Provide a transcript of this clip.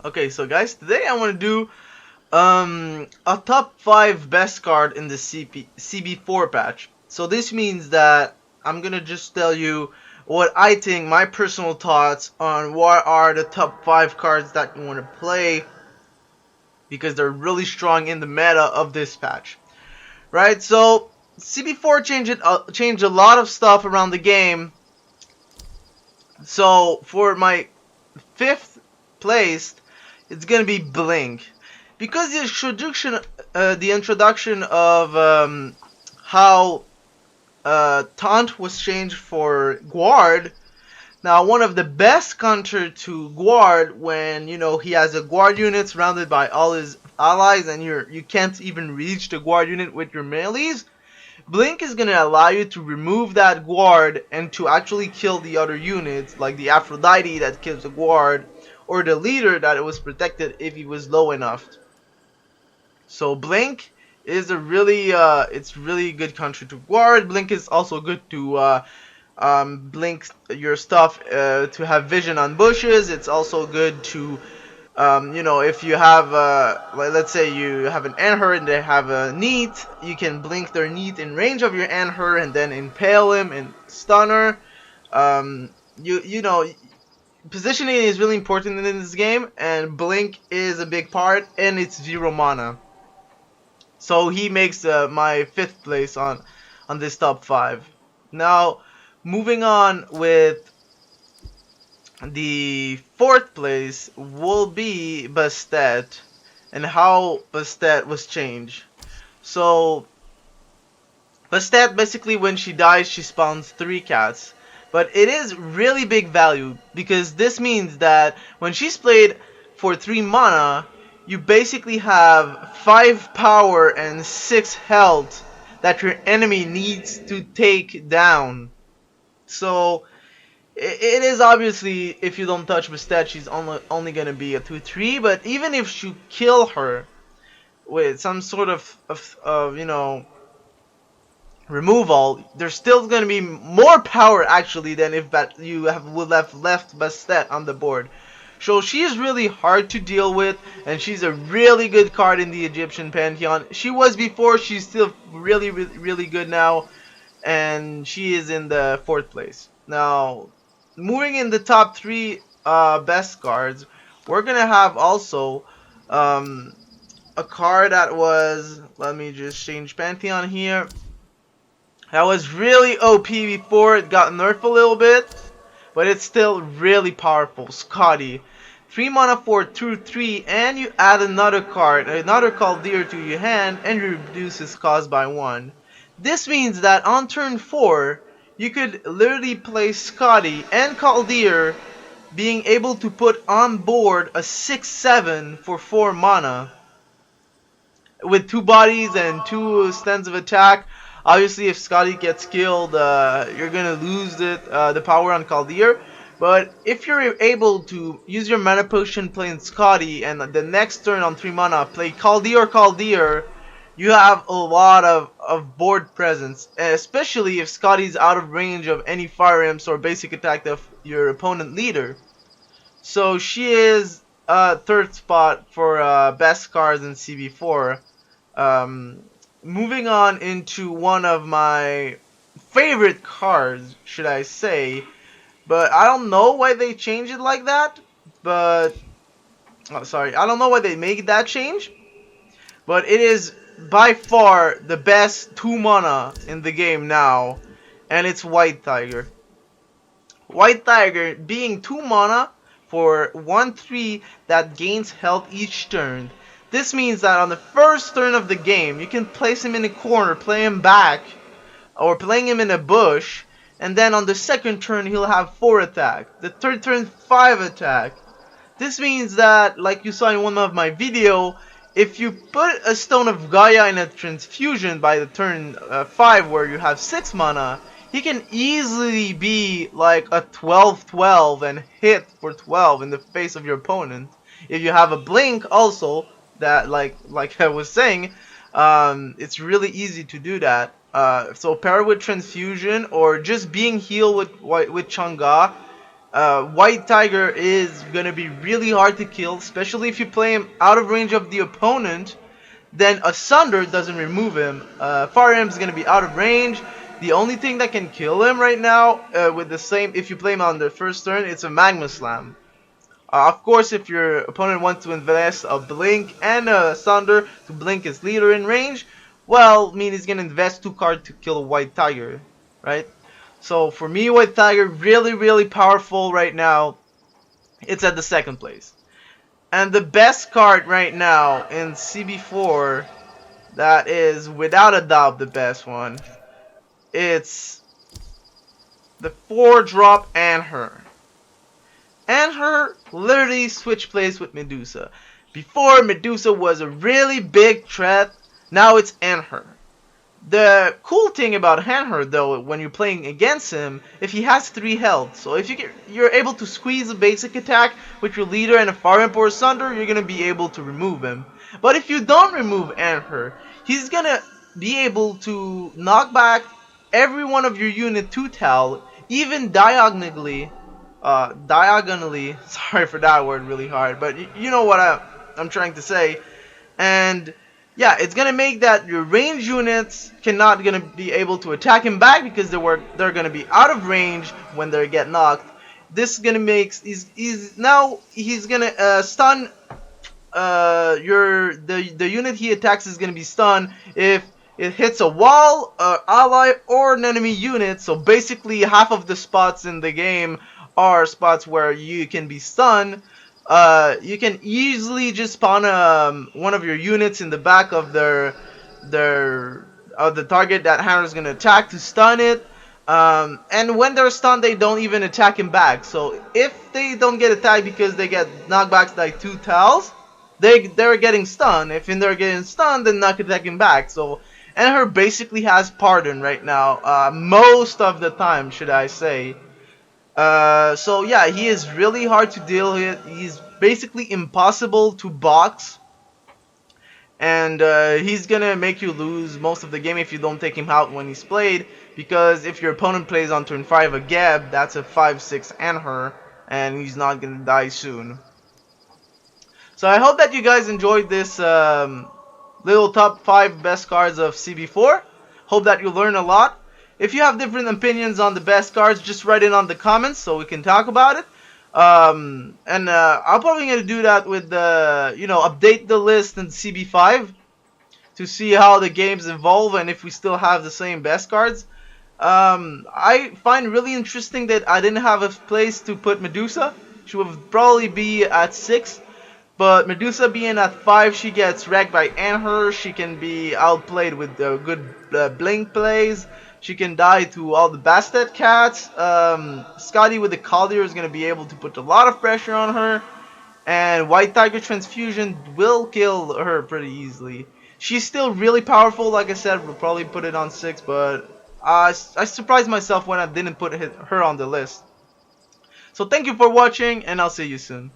Okay, so guys, today I want to do a top 5 best card in the CB4 patch. So this means that I'm gonna just tell you what I think, my personal thoughts on what are the top 5 cards that you want to play, because they're really strong in the meta of this patch. Right? So CB4 changed a lot of stuff around the game. So for my 5th place, it's gonna be Blink, because the introduction of how Taunt was changed for Guard. Now, one of the best counter to Guard, when he has a Guard unit surrounded by all his allies, and you can't even reach the Guard unit with your melees. Blink is going to allow you to remove that guard and to actually kill the other units, like the Aphrodite that kills the guard, or the leader that it was protected if he was low enough. So Blink is it's really good counter to guard. Blink is also good to blink your stuff to have vision on bushes. It's also good to if you have, let's say you have an Anhur and they have a Neat, you can blink their Neat in range of your Anhur and then impale him and stun her. You know, positioning is really important in this game, and blink is a big part, and it's 0 mana. So he makes my 5th place on this top 5. Now, moving on with the 4th place will be Bastet, and how Bastet was changed. So Bastet, basically when she dies, she spawns 3 cats. But it is really big value, because this means that when she's played for 3 mana, you basically have 5 power and 6 health that your enemy needs to take down. So it is obviously, if you don't touch Bastet, she's only gonna be a 2/3. But even if you kill her with some sort of removal, there's still gonna be more power actually than if would have left Bastet on the board. So she's really hard to deal with, and she's a really good card in the Egyptian Pantheon. She was before, she's still really good now, and she is in the 4th place. Now, moving in the top 3 best cards, we're gonna have also a card that was, let me just change Pantheon here, that was really OP before it got nerfed a little bit, but it's still really powerful. Scotty. 3 mana for 2/3, and you add another Chaldeer to your hand, and you reduce its cost by 1. This means that on turn 4, you could literally play Scotty and Chaldeer, being able to put on board a 6/7 for 4 mana with 2 bodies and 2 stands of attack. Obviously, if Scotty gets killed, you're gonna lose the power on Chaldeer. But if you're able to use your mana potion playing Scotty, and the next turn on 3 mana play Chaldeer, you have a lot of board presence, especially if Scotty's out of range of any fire imps or basic attack of your opponent leader. So she is 3rd spot for best cards in CB4. Moving on into one of my favorite cards, should I say, but I don't know why they changed it like that, but, I don't know why they made that change, but it is by far the best 2 mana in the game now, and it's White Tiger. White Tiger being 2 mana for 1/3 that gains health each turn. This means that on the first turn of the game, you can place him in a corner, play him back, or playing him in a bush, and then on the second turn he'll have 4 attack. The third turn 5 attack. This means that, like you saw in one of my video, if you put a Stone of Gaia in a transfusion by the turn 5 where you have 6 mana, he can easily be like a 12/12 and hit for 12 in the face of your opponent. If you have a blink also, that like I was saying, it's really easy to do that. So pair with transfusion or just being healed with Chang'e, White Tiger is gonna be really hard to kill, especially if you play him out of range of the opponent. Then Asunder doesn't remove him. Fire Emblem is gonna be out of range. The only thing that can kill him right now, with the same, if you play him on the first turn, it's a Magma Slam. Of course, if your opponent wants to invest a Blink and a Sunder to blink his leader in range, well, I mean he's gonna invest 2 cards to kill a White Tiger, right? So for me, White Tiger really powerful right now. It's at the second place, and the best card right now in CB4 that is without a doubt the best one. It's the 4-drop Anher. Anher literally switched plays with Medusa. Before, Medusa was a really big threat. Now it's Anher. The cool thing about Anher, though, when you're playing against him, if he has 3 health, so if you're able to squeeze a basic attack with your leader and a Fire Imp or Sunder, you're gonna be able to remove him. But if you don't remove Anher, he's gonna be able to knock back every one of your unit to Tal, even diagonally. Sorry for that word, really hard, but you know what I'm trying to say. And yeah, it's gonna make that your range units cannot gonna be able to attack him back because they're gonna be out of range when they get knocked. This is gonna make he's gonna stun the unit he attacks is gonna be stunned if it hits a wall, ally, or an enemy unit. So basically, half of the spots in the game are spots where you can be stunned. You can easily just spawn one of your units in the back of the target that Hammer is gonna attack to stun it. And when they're stunned, they don't even attack him back. So if they don't get attacked because they get knockbacks like 2 Tals, they're getting stunned. If they're getting stunned, then not attacking back. So Anher basically has pardon right now, most of the time, should I say. So yeah, he is really hard to deal with. He's basically impossible to box, and he's gonna make you lose most of the game if you don't take him out when he's played. Because if your opponent plays on turn 5 a Geb, that's a 5/6 Anher, and he's not gonna die soon. So I hope that you guys enjoyed this little top 5 best cards of CB4. Hope that you learn a lot. If you have different opinions on the best cards, just write it on the comments so we can talk about it. I'm probably going to do that with update the list in CB5 to see how the games evolve and if we still have the same best cards. I find really interesting that I didn't have a place to put Medusa. She would probably be at 6. But Medusa being at 5, she gets wrecked by Anher. She can be outplayed with good blink plays. She can die to all the Bastet cats. Scotty with the Collier is going to be able to put a lot of pressure on her. And White Tiger Transfusion will kill her pretty easily. She's still really powerful, like I said. We'll probably put it on 6, but I surprised myself when I didn't put her on the list. So thank you for watching, and I'll see you soon.